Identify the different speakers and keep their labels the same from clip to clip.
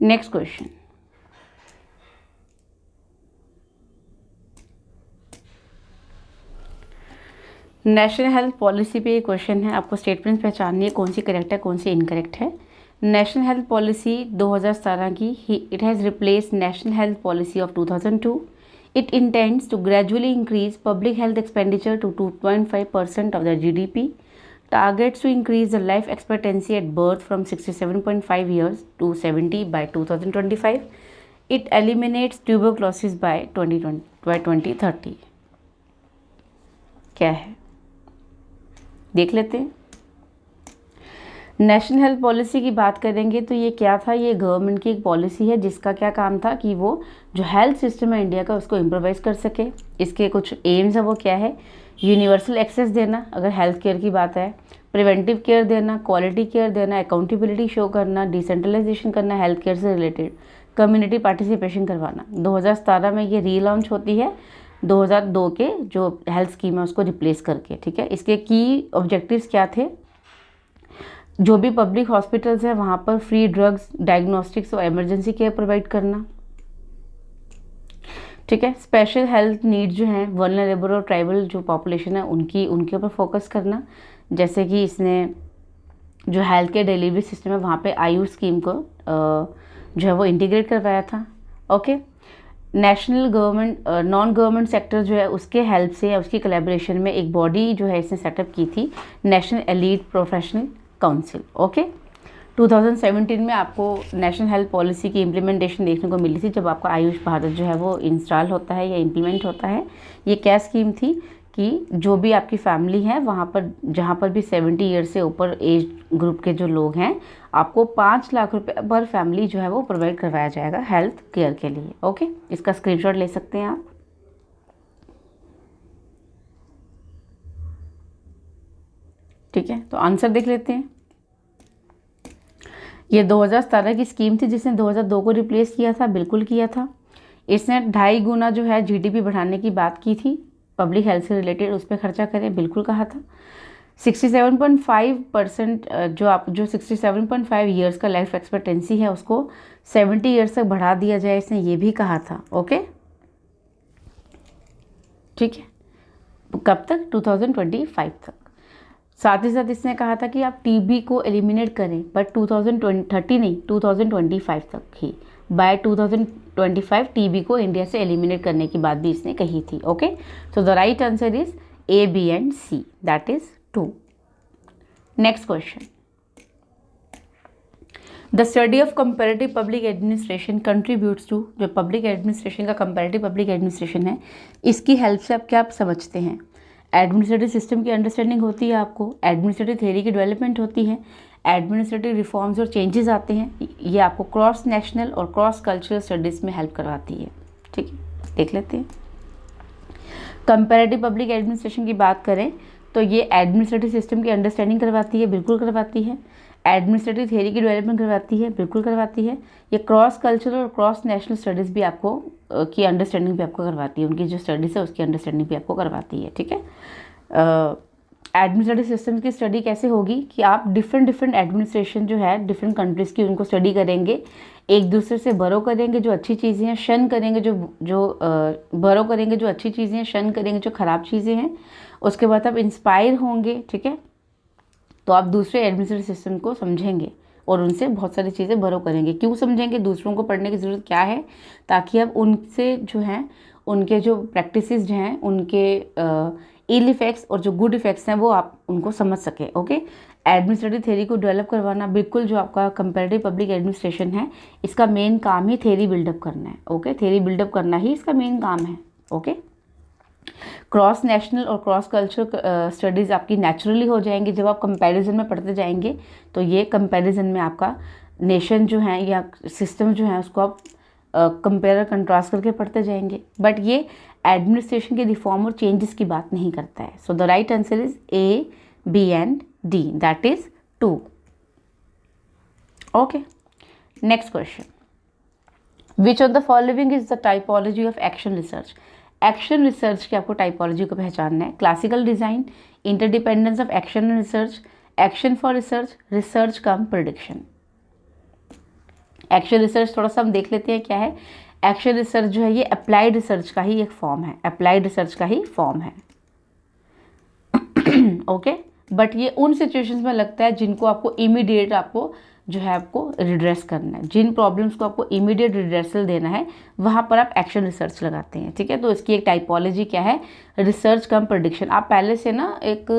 Speaker 1: Next question, national health policy पे ये question है, आपको स्टेटमेंट पहचाननी है कौन सी करेक्ट है कौन सी इनकरेक्ट है। नेशनल हेल्थ पॉलिसी 2017 की, it has replace national health policy of 2002। It intends to gradually increase public health expenditure to 2.5% of the GDP, targets to increase the life expectancy at birth from 67.5 years to 70 by 2025. It eliminates tuberculosis by 2030। क्या है देख लेते हैं। National health policy की बात करेंगे तो ये क्या था, ये गवर्नमेंट की एक पॉलिसी है जिसका क्या काम था कि वो जो हेल्थ सिस्टम है इंडिया का उसको इम्प्रोवाइज कर सके। इसके कुछ एम्स है, वो क्या है, यूनिवर्सल एक्सेस देना अगर हेल्थ केयर की बात है, प्रिवेंटिव केयर देना, क्वालिटी केयर देना, अकाउंटेबिलिटी शो करना, डिसेंट्रलाइजेशन करना हेल्थ केयर से रिलेटेड, कम्युनिटी पार्टिसिपेशन करवाना। 2017 में ये रीलॉन्च होती है 2002 के जो हेल्थ स्कीम है उसको रिप्लेस करके। ठीक है, इसके की ऑब्जेक्टिव्स क्या थे, जो भी पब्लिक हॉस्पिटल्स हैं वहाँ पर फ्री ड्रग्स, डायग्नोस्टिक्स और इमरजेंसी केयर प्रोवाइड करना। ठीक है, स्पेशल हेल्थ नीड्स जो हैं वल्नरेबल और ट्राइबल जो पॉपुलेशन है उनके ऊपर फोकस करना, जैसे कि इसने जो हेल्थ केयर डिलीवरी सिस्टम है वहाँ पे आयुष स्कीम को जो है वो इंटीग्रेट करवाया था। Okay, national government non government sector जो है उसके हेल्प से या उसकी कोलैबोरेशन में एक बॉडी जो है इसने सेटअप की थी, national elite professional council. Okay, 2017 में आपको नेशनल हेल्थ पॉलिसी की इम्प्लीमेंटेशन देखने को मिली थी जब आपका आयुष भारत जो है वो इंस्टॉल होता है या इम्प्लीमेंट होता है। ये क्या स्कीम थी कि जो भी आपकी फैमिली है वहाँ पर जहाँ पर भी 70 ईयर से ऊपर एज ग्रुप के जो लोग हैं आपको 5 लाख रुपए पर फैमिली जो है वो प्रोवाइड करवाया जाएगा हेल्थ केयर के लिए। ओके, इसका स्क्रीनशॉट ले सकते हैं आप। ठीक है, तो आंसर देख लेते हैं। ये 2017 की स्कीम थी जिसने 2002 को रिप्लेस किया था, बिल्कुल किया था। इसने 2.5 गुना जो है GDP बढ़ाने की बात की थी, पब्लिक हेल्थ से रिलेटेड उस पर खर्चा करें, बिल्कुल कहा था। 67.5% जो 67.5 ईयर्स का लाइफ एक्सपेक्टेंसी है उसको 70 ईयर्स तक बढ़ा दिया जाए, इसने ये भी कहा था। ओके, ठीक है, कब तक, 2025 तक। साथ ही साथ इसने कहा था कि आप TB को एलिमिनेट करें, बट 2030 नहीं 2025 तक ही, बाय 2025 TB को इंडिया से एलिमिनेट करने की बात भी इसने कही थी। Okay, so the right answer is A, B and C, that is 2। Next question, the study of comparative public administration contributes to, जो पब्लिक एडमिनिस्ट्रेशन का कंपैरेटिव पब्लिक एडमिनिस्ट्रेशन है इसकी हेल्प से आप क्या समझते हैं, एडमिनिस्ट्रेटिव सिस्टम की अंडरस्टैंडिंग होती है आपको, एडमिनिस्ट्रेटिव थ्योरी की डेवलपमेंट होती है, एडमिनिस्ट्रेटिव रिफॉर्म्स और चेंजेस आते हैं, ये आपको क्रॉस नेशनल और क्रॉस कल्चरल स्टडीज़ में हेल्प करवाती है। ठीक है, देख लेते हैं। कंपैरेटिव पब्लिक एडमिनिस्ट्रेशन की बात करें तो ये एडमिनिस्ट्रेटिव सिस्टम की अंडरस्टैंडिंग करवाती है, बिल्कुल करवाती है। एडमिनिस्ट्रेटिव थ्योरी की डेवलपमेंट करवाती है, बिल्कुल करवाती है। ये क्रॉस कल्चरल और क्रॉस नेशनल स्टडीज़ भी आपको की अंडरस्टैंडिंग भी आपको करवाती है, उनकी जो स्टडीज़ है उसकी अंडरस्टैंडिंग भी आपको करवाती है। ठीक है, एडमिनिस्ट्रेटिव सिस्टम की स्टडी कैसे होगी कि आप डिफरेंट एडमिनिस्ट्रेशन जो है डिफरेंट कंट्रीज़ की उनको स्टडी करेंगे, एक दूसरे से बरो करेंगे जो अच्छी चीज़ें हैं, शन करेंगे बरो करेंगे जो अच्छी चीज़ें हैं, शन करेंगे जो ख़राब चीज़ें हैं। उसके बाद आप इंस्पायर होंगे, ठीक है, तो आप दूसरे एडमिनिस्ट्रेटिव सिस्टम को समझेंगे और उनसे बहुत सारी चीज़ें बरो करेंगे। क्यों समझेंगे, दूसरों को पढ़ने की ज़रूरत क्या है, ताकि आप उनसे जो हैं उनके जो प्रैक्टिसेस जो हैं उनके इल इफ़ेक्ट्स और जो गुड इफ़ेक्ट्स हैं वो आप उनको समझ सकें। ओके, एडमिनिस्ट्रेटिव थ्योरी को डेवलप करवाना, बिल्कुल जो आपका कंपैरेटिव पब्लिक एडमिनिस्ट्रेशन है इसका मेन काम ही थ्योरी बिल्डअप करना है। ओके, थ्योरी बिल्डअप करना ही इसका मेन काम है। ओके, क्रॉस नेशनल और क्रॉस कल्चरल स्टडीज़ आपकी नेचुरली हो जाएंगी जब आप कंपैरिजन में पढ़ते जाएंगे, तो ये कंपैरिजन में आपका नेशन जो है या सिस्टम जो है उसको आप कंपेयर कंट्रास्ट करके पढ़ते जाएंगे। बट ये एडमिनिस्ट्रेशन के रिफॉर्म और चेंजेस की बात नहीं करता है। सो the right answer is A, B and D, that is 2। Okay, next question, which of the following is the typology of action research. Action research की आपको टाइपोलॉजी को पहचानना है। Classical design, interdependence of action and research, action for research, research come prediction. Action research थोड़ा सा हम देख लेते हैं क्या है। एक्शन रिसर्च जो है ये अप्लाइड रिसर्च का ही एक फॉर्म है, अप्लाइड रिसर्च का ही फॉर्म है। ओके बट ये उन सिचुएशंस में लगता है जिनको आपको इमीडिएट आपको जो है आपको रिड्रेस करना है, जिन प्रॉब्लम्स को आपको इमीडिएट रिड्रेसल देना है वहाँ पर आप एक्शन रिसर्च लगाते हैं। ठीक है, तो इसकी एक टाइपोलॉजी क्या है, रिसर्च कम प्रेडिक्शन। आप पहले से ना एक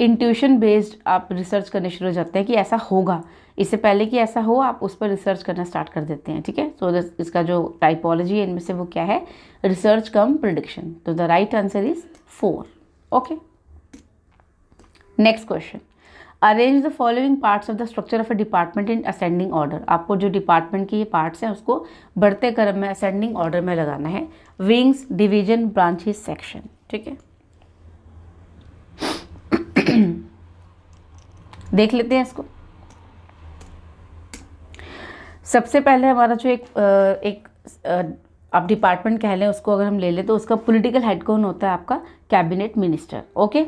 Speaker 1: इंट्यूशन बेस्ड आप रिसर्च करने शुरू हो जाते हैं कि ऐसा होगा, इससे पहले कि ऐसा हो आप उस पर रिसर्च करना स्टार्ट कर देते हैं। ठीक है, तो इसका जो टाइपोलॉजी है इनमें से वो क्या है, रिसर्च कम प्रेडिक्शन। तो the right answer is 4। Okay, next question, arrange the following parts of the structure of a department in ascending order. आपको जो डिपार्टमेंट की ये पार्ट्स हैं उसको बढ़ते क्रम में असेंडिंग ऑर्डर में लगाना है। Wings, division, branches, section. ठीक है, देख लेते हैं इसको। सबसे पहले हमारा जो एक आप डिपार्टमेंट कह लें उसको अगर हम ले लें तो उसका पॉलिटिकल हेड कौन होता है, आपका कैबिनेट मिनिस्टर। ओके,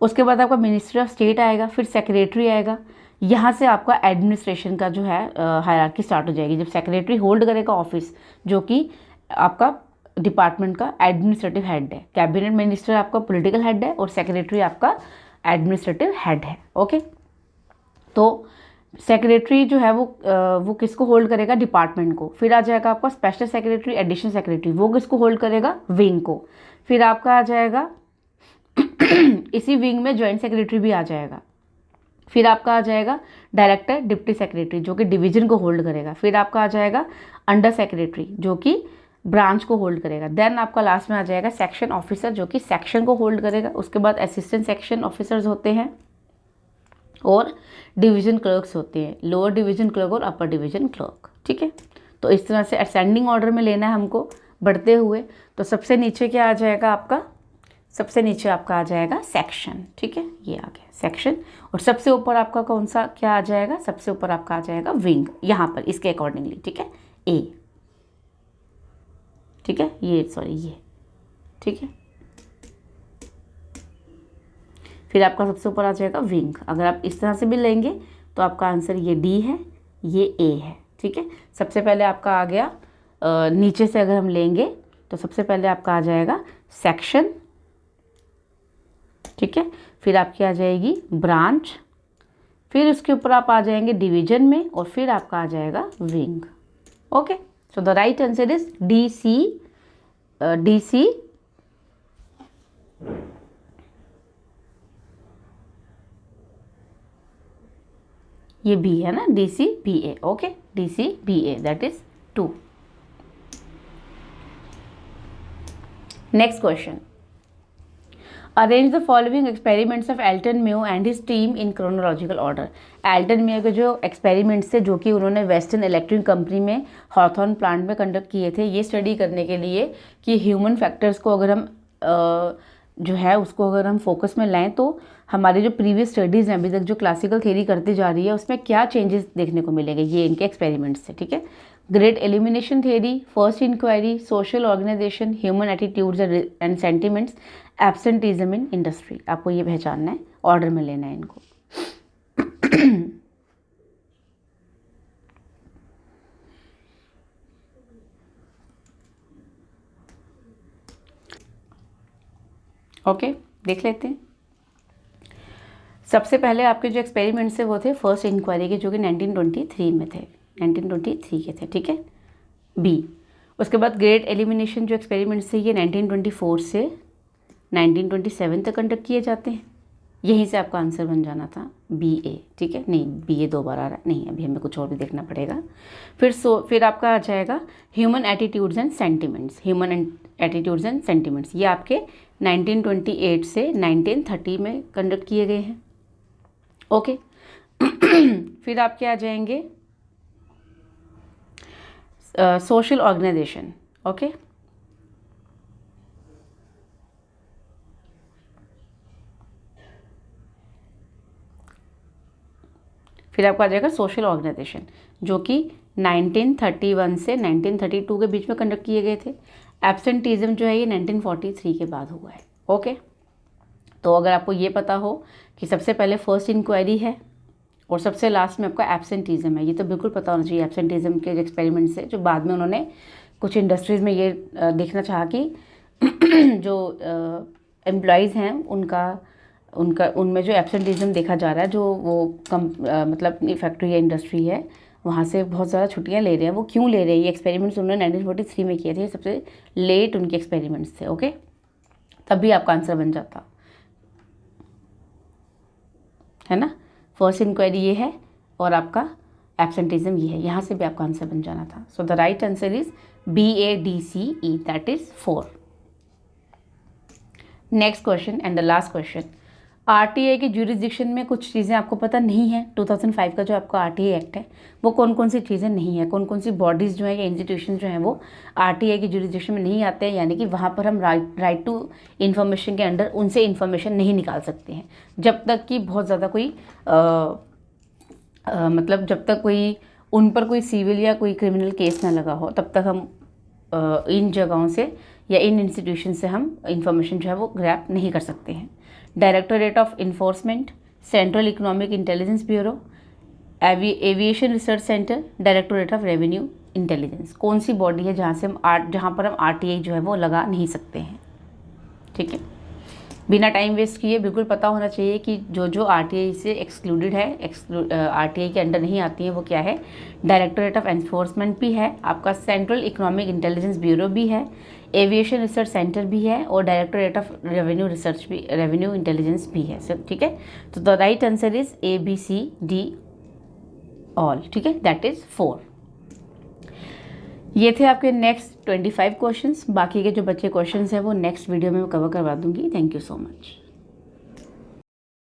Speaker 1: उसके बाद आपका मिनिस्टर ऑफ स्टेट आएगा, फिर सेक्रेटरी आएगा। यहाँ से आपका एडमिनिस्ट्रेशन का जो है हायरार्की स्टार्ट हो जाएगी जब सेक्रेटरी होल्ड करेगा ऑफिस, जो कि आपका डिपार्टमेंट का एडमिनिस्ट्रेटिव हेड है। कैबिनेट मिनिस्टर आपका पॉलिटिकल हेड है और सेक्रेटरी आपका एडमिनिस्ट्रेटिव हेड है। ओके, तो सेक्रेटरी जो है वो किसको होल्ड करेगा, डिपार्टमेंट को। फिर आ जाएगा आपका स्पेशल सेक्रेटरी, एडिशनल सेक्रेटरी, वो किसको होल्ड करेगा, विंग को। फिर आपका आ जाएगा इसी विंग में जॉइंट सेक्रेटरी भी आ जाएगा। फिर आपका आ जाएगा डायरेक्टर, डिप्टी सेक्रेटरी, जो कि डिवीजन को होल्ड करेगा। फिर आपका आ जाएगा अंडर सेक्रेटरी, जो कि ब्रांच को होल्ड करेगा। देन आपका लास्ट में आ जाएगा सेक्शन ऑफिसर, जो कि सेक्शन को होल्ड करेगा। उसके बाद असिस्टेंट सेक्शन ऑफिसर्स होते हैं और डिवीजन क्लर्क्स होते हैं, लोअर डिवीजन क्लर्क और अपर डिवीजन क्लर्क। ठीक है, तो इस तरह से असेंडिंग ऑर्डर में लेना है हमको बढ़ते हुए। तो सबसे नीचे क्या आ जाएगा आपका, सबसे नीचे आपका आ जाएगा सेक्शन। ठीक है, ये आ गया सेक्शन। और सबसे ऊपर आपका कौन सा क्या आ जाएगा, सबसे ऊपर आपका आ जाएगा विंग, यहाँ पर इसके अकॉर्डिंगली। ठीक है, ए, ठीक है, ये सॉरी ये, ठीक है। फिर आपका सबसे ऊपर आ जाएगा विंग। अगर आप इस तरह से भी लेंगे तो आपका आंसर ये डी है, ये ए है। ठीक है, सबसे पहले आपका आ गया नीचे से अगर हम लेंगे तो सबसे पहले आपका आ जाएगा सेक्शन। ठीक है, फिर आपकी आ जाएगी ब्रांच, फिर उसके ऊपर आप आ जाएंगे डिवीजन में, और फिर आपका आ जाएगा wing. Okay, so the right answer is D C, D C, ये बी है ना, D C B A. Okay, D C B A, that is 2। Next question, arrange the following experiments of Elton Mayo and his team in chronological order. Elton Mayo के जो experiments थे जो कि उन्होंने Western Electric company में Hawthorne plant में conduct किए थे, ये स्टडी करने के लिए कि ह्यूमन फैक्टर्स को अगर हम जो है उसको अगर हम फोकस में लाएं तो हमारी जो प्रीवियस स्टडीज़ हैं अभी तक जो क्लासिकल थ्योरी करती जा रही है उसमें क्या चेंजेस देखने को मिलेंगे, ये इनके एक्सपेरिमेंट्स से। ठीक है, great elimination theory, first inquiry, social organisation, human attitudes and sentiments, absenteeism in industry. आपको ये पहचानना है, ऑर्डर में लेना है इनको। ओके, देख लेते हैं। सबसे पहले आपके जो एक्सपेरिमेंट्स थे वो थे फर्स्ट इंक्वायरी के, जो कि 1923 में थे, 1923 के थे। ठीक है, बी। उसके बाद ग्रेट एलिमिनेशन जो एक्सपेरिमेंट्स थे ये 1924 से 1927 तक कंडक्ट किए जाते हैं। यहीं से आपका आंसर बन जाना था बी ए। ठीक है, नहीं बी ए 2 बार आ रहा है, नहीं अभी हमें कुछ और भी देखना पड़ेगा। फिर आपका आ जाएगा human attitudes and sentiments, human attitudes and sentiments, ये आपके 1928 से 1930 में कंडक्ट किए गए हैं। ओके, फिर आपके आ जाएंगे सोशल ऑर्गेनाइजेशन। ओके, फिर आपको आ जाएगा सोशल ऑर्गेनाइजेशन, जो कि 1931 से 1932 के बीच में कंडक्ट किए गए थे। एब्सेंटिज्म जो है ये 1943 के बाद हुआ है। ओके, तो अगर आपको ये पता हो कि सबसे पहले फर्स्ट इंक्वायरी है और सबसे लास्ट में आपका एब्सेंटीज़म है। ये तो बिल्कुल पता होना चाहिए एब्सेंटीज़म के एक्सपेरिमेंट्स है, जो बाद में उन्होंने कुछ इंडस्ट्रीज़ में ये देखना चाहा कि जो एम्प्लॉयज़ हैं उनमें जो एब्सेंटीज़म देखा जा रहा है, जो वो मतलब फैक्ट्री या इंडस्ट्री है वहाँ से बहुत ज़्यादा छुट्टियाँ ले रहे हैं, वो क्यों ले रहे हैं। ये एक्सपेरिमेंट्स उन्होंने 1943 में किए थे, सबसे लेट उनके एक्सपेरिमेंट्स थे। ओके, तब भी आपका आंसर बन जाता है ना। फर्स्ट इंक्वायरी ये है और आपका एब्सेंटीज़म ये है, यहाँ से भी आपका आंसर बन जाना था। सो the right answer is BADCE, that is 4। Next question and the last question, RTI के ज्यूरिसडिक्शन में कुछ चीज़ें आपको पता नहीं है। 2005 का जो आपका RTI एक्ट है वो कौन कौन सी चीज़ें नहीं है, कौन कौन सी बॉडीज़ जो है या इंस्टीट्यूशन जो हैं वो RTI के ज्यूरिसडिक्शन में नहीं आते हैं, यानी कि वहाँ पर हम राइट टू इन्फॉर्मेशन के अंडर उनसे इन्फॉर्मेशन नहीं निकाल सकते हैं जब तक कि बहुत ज़्यादा कोई मतलब जब तक कोई उन पर कोई सिविल या कोई क्रिमिनल केस ना लगा हो, तब तक हम इन जगहों से या इन इंस्टीट्यूशन से हम इंफॉर्मेशन जो है वो ग्रैब नहीं कर सकते हैं। Directorate of enforcement, central economic intelligence bureau, aviation research centre, directorate of revenue intelligence, कौन सी बॉडी है जहाँ पर हम RTI जो है वो लगा नहीं सकते हैं। ठीक है, बिना टाइम वेस्ट किए बिल्कुल पता होना चाहिए कि जो RTI से एक्सक्लूडेड है, RTI के अंडर नहीं आती है, वो क्या है। डायरेक्टोरेट ऑफ एनफोर्समेंट भी है, आपका सेंट्रल इकोनॉमिक इंटेलिजेंस ब्यूरो भी है, एविएशन रिसर्च सेंटर भी है और डायरेक्टोरेट ऑफ रेवेन्यू इंटेलिजेंस भी है। सब ठीक है, तो the right answer is ABCD all. ठीक है, दैट इज 4। ये थे आपके नेक्स्ट 25 क्वेश्चंस। बाकी के जो बच्चे क्वेश्चंस हैं वो नेक्स्ट वीडियो में कवर करवा दूंगी। Thank you so much.